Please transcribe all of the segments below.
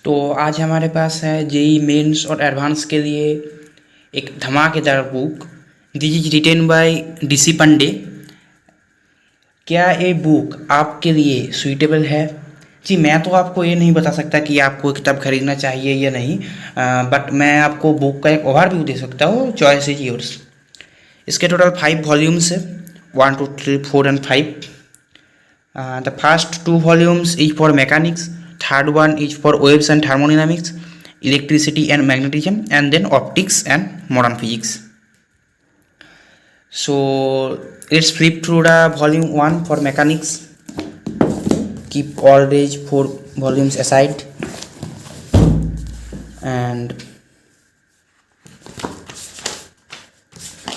तो आज हमारे पास है जेई मेंस और एडवांस के लिए एक धमाकेदार book. This is written by DC Pandey. क्या ये बुक आपके लिए सूटेबल है? जी, मैं तो आपको ये नहीं बता सकता कि आपको किताब खरीदना चाहिए या नहीं, बट मैं आपको बुक का एक ओवरव्यू दे सकता हूँ। Choice is yours. इसके टोटल 5 वॉल्यूम्स है, 1 2 3 4 and 5। The first 2 volumes is for mechanics, third one is for waves and thermodynamics, electricity and magnetism, and then optics and modern physics. So let's flip through the volume 1 for mechanics. Keep all these 4 volumes aside, and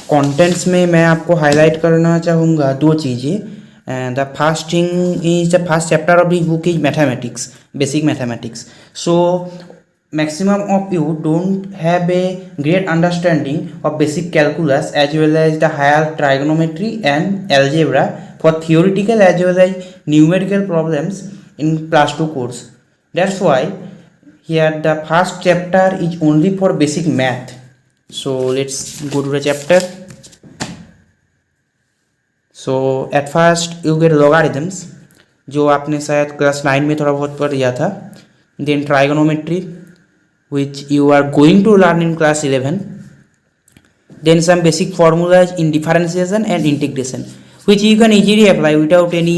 contents में मैं आपको highlight करना चाहूँगा 2 चीज़ें. And the first thing is the first chapter of the book is mathematics, basic mathematics. So maximum of you don't have a great understanding of basic calculus as well as the higher trigonometry and algebra for theoretical as well as numerical problems in plus 2 course. That's why here the first chapter is only for basic math. So let's go to the chapter. So at first you get logarithms, जो आपने शायद class 9 में थोड़ा बहुत पढ़ लिया था. Then trigonometry which you are going to learn in class 11. Then some basic formulas in differentiation and integration which you can easily apply without any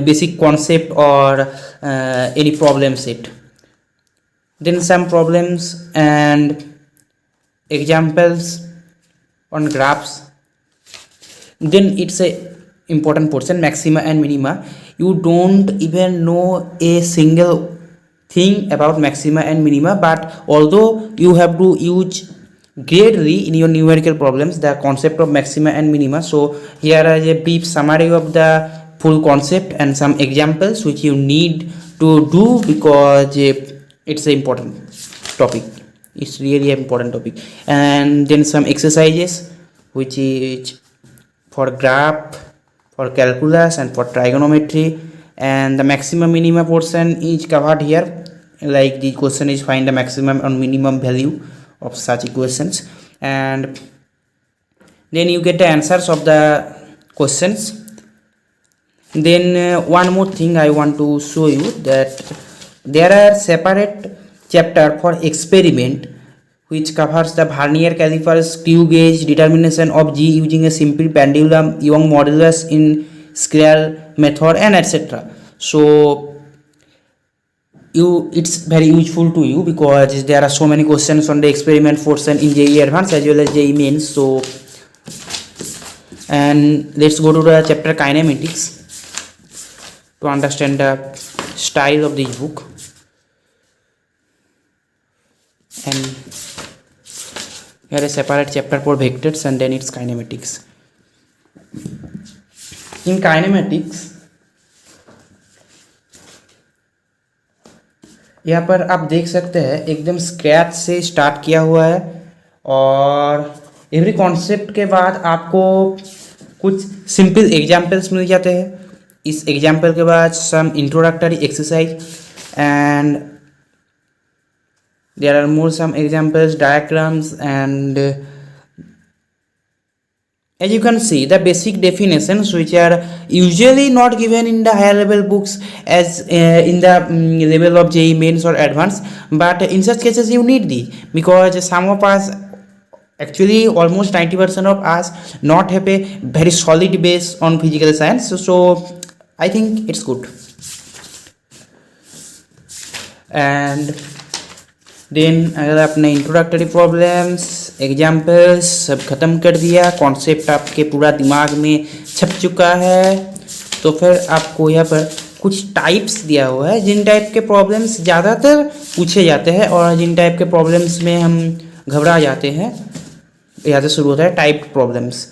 basic concept or any problem set. Then some problems and examples on graphs. Then it's a important portion, maxima and minima. You don't even know a single thing about maxima and minima, but although you have to use greatly in your numerical problems the concept of maxima and minima. So here is a brief summary of the full concept and some examples which you need to do because it's an important topic. It's really an important topic. And then some exercises which is for graph, for calculus and for trigonometry, and the maximum minimum portion is covered here. Like the question is find the maximum and minimum value of such equations, and then you get the answers of the questions. Then one more thing I want to show you that there are separate chapter for experiment which covers the vernier caliper, screw gauge, determination of G using a simple pendulum, Young modulus in square method, and etc. So it's very useful to you because there are so many questions on the experiment portion in JEE Advanced as well as JEE Mains. So and let's go to the chapter kinematics to understand the style of this book. And here a separate chapter for vectors and then its kinematics. In kinematics यहाँ पर आप देख सकते हैं एकदम scratch से start किया हुआ है, और एवरी कॉन्सेप्ट के बाद आपको कुछ सिंपल एग्जाम्पल्स मिल जाते हैं. इस एग्जाम्पल के बाद some introductory exercise and there are more some examples, diagrams, and as you can see the basic definitions which are usually not given in the higher level books as in the level of JEE Mains or Advanced, but in such cases you need these because some of us, actually almost 90% of us, not have a very solid base on physical science. So I think it's good. And then अगर आपने introductory problems, examples सब ख़त्म कर दिया, concept आपके पूरा दिमाग में छप चुका है, तो फिर आपको यहाँ पर कुछ टाइप्स दिया हुआ है जिन टाइप के प्रॉब्लम्स ज़्यादातर पूछे जाते हैं और जिन टाइप के प्रॉब्लम्स में हम घबरा जाते हैं. यहाँ से शुरू होता है टाइप प्रॉब्लम्स.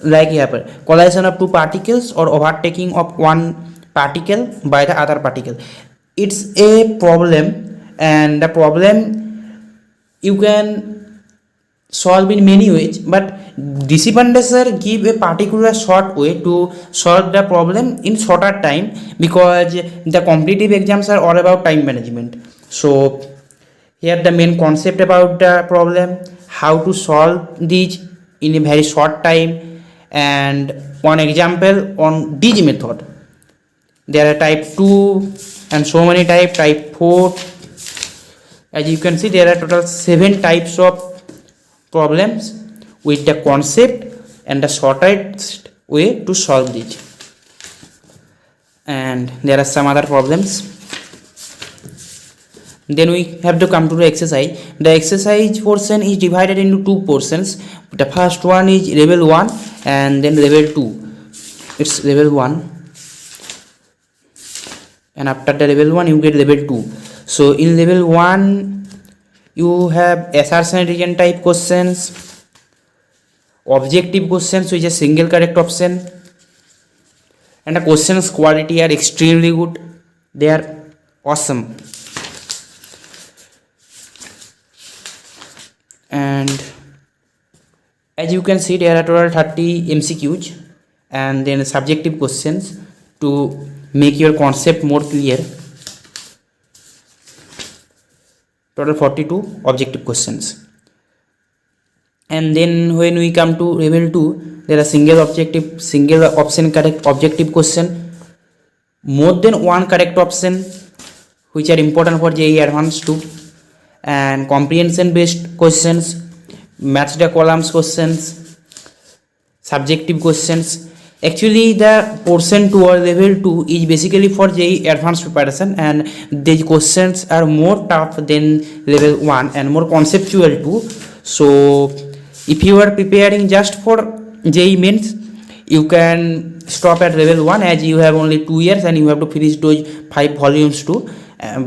लाइक यहाँ पर कोलाइजन ऑफ 2 पार्टिकल्स और overtaking of 1 particle by the other particle. It's a problem and the problem you can solve in many ways, but DC Pandey sir give a particular short way to solve the problem in shorter time because the competitive exams are all about time management. So Here the main concept about the problem, how to solve these in a very short time, and one example on this method. There are type 2 and so many type 4. As you can see, there are total 7 types of problems with the concept and the shortest way to solve these. And there are some other problems. Then we have to come to the exercise. The exercise portion is divided into 2 portions. The first one is level 1 and then level 2. It's level 1, and after the level 1 you get level 2. So in level 1 you have assertion region type questions, objective questions which is single correct option, and the questions quality are extremely good. They are awesome. And as you can see, there are total 30 MCQs and then subjective questions to make your concept more clear. Total 42 objective questions. And then when we come to level 2, there are single option correct objective question, more than one correct option which are important for JEE Advanced 2, and comprehension based questions, match the columns questions, subjective questions. Actually the portion toward level 2 is basically for JEE Advanced preparation, and the questions are more tough than level 1 and more conceptual too. So if you are preparing just for JEE Mains, you can stop at level 1 as you have only 2 years and you have to finish those 5 volumes too.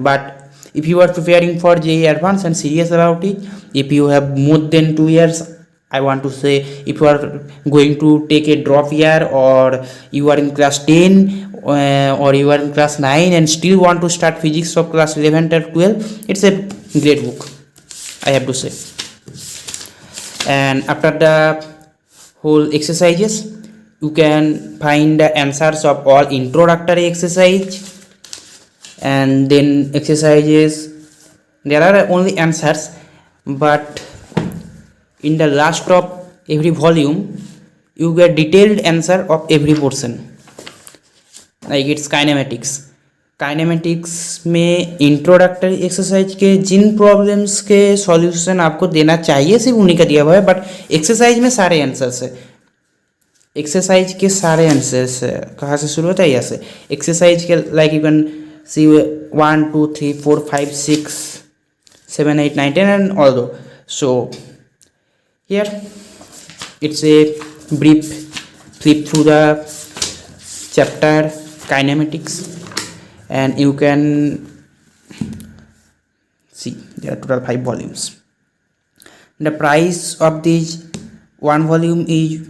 But if you are preparing for JEE Advanced and serious about it, if you have more than 2 years, I want to say, if you are going to take a drop year, or you are in class 10 or you are in class 9 and still want to start physics of class 11 or 12, it's a great book, I have to say. And after the whole exercises, you can find the answers of all introductory exercise, and then exercises there are only answers, but in the last of every volume you get detailed answer of every portion. Like it's kinematics में introductory exercise के जिन problems के solution आपको देना चाहिए सिर्फ उन्हीं का दिया हुआ है, बट एक्सरसाइज में सारे आंसर्स है। एक्सरसाइज के सारे आंसर्स है, कहाँ से शुरू होता है, यहाँ से एक्सरसाइज के like you can see 1 2 3 4 5 6 7 8 9 10 and all those. So here it's a brief flip through the chapter kinematics, and you can see there are total 5 volumes. The price of this one volume is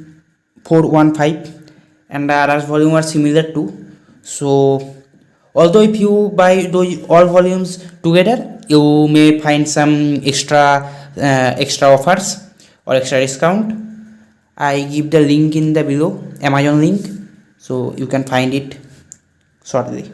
415 and the other volume are similar too. So although if you buy those all volumes together, you may find some extra offers or extra discount. I give the link in the below, Amazon link, so you can find it shortly.